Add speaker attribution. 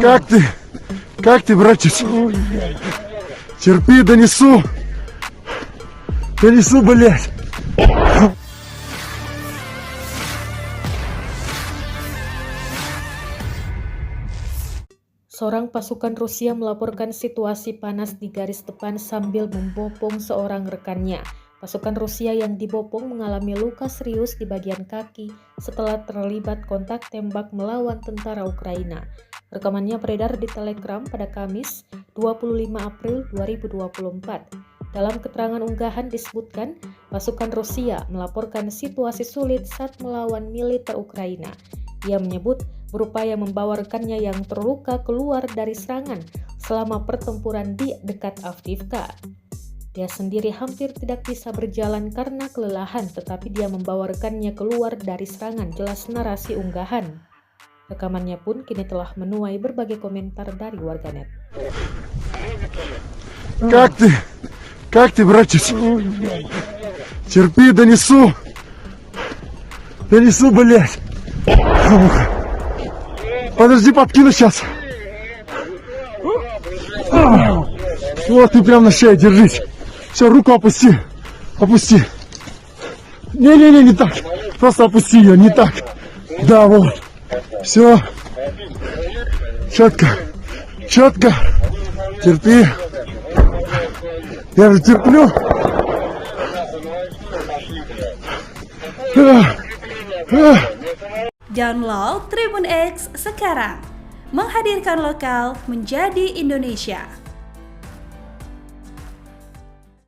Speaker 1: Как ты? Как ты, братец? Терпи, донесу. Донесу, блядь.
Speaker 2: Seorang pasukan Rusia melaporkan situasi panas di garis depan sambil membopong seorang rekannya. Pasukan Rusia yang dibopong mengalami luka serius di bagian kaki setelah terlibat kontak tembak melawan tentara Ukraina. Rekamannya beredar di Telegram pada Kamis, 25 April 2024. Dalam keterangan unggahan disebutkan, pasukan Rusia melaporkan situasi sulit saat melawan militer Ukraina. Ia menyebut berupaya membawa rekannya yang terluka keluar dari serangan selama pertempuran di dekat Avdiivka. Dia sendiri hampir tidak bisa berjalan karena kelelahan, tetapi dia membawa rekannya keluar dari serangan, jelas narasi unggahan. Rekamannya pun kini telah menuai berbagai komentar dari warganet.
Speaker 1: Как ты, братец? Терпи, донесу. Донесу, блядь. Подожди, подкину сейчас. Вот, ты прям на шее, держись. Все, руку опусти. Опусти. Не так. Просто опусти ее, не так. Да, вот. Все. Четко. Терпи. Я же терплю.
Speaker 3: Download Tribun X sekarang, menghadirkan lokal menjadi Indonesia.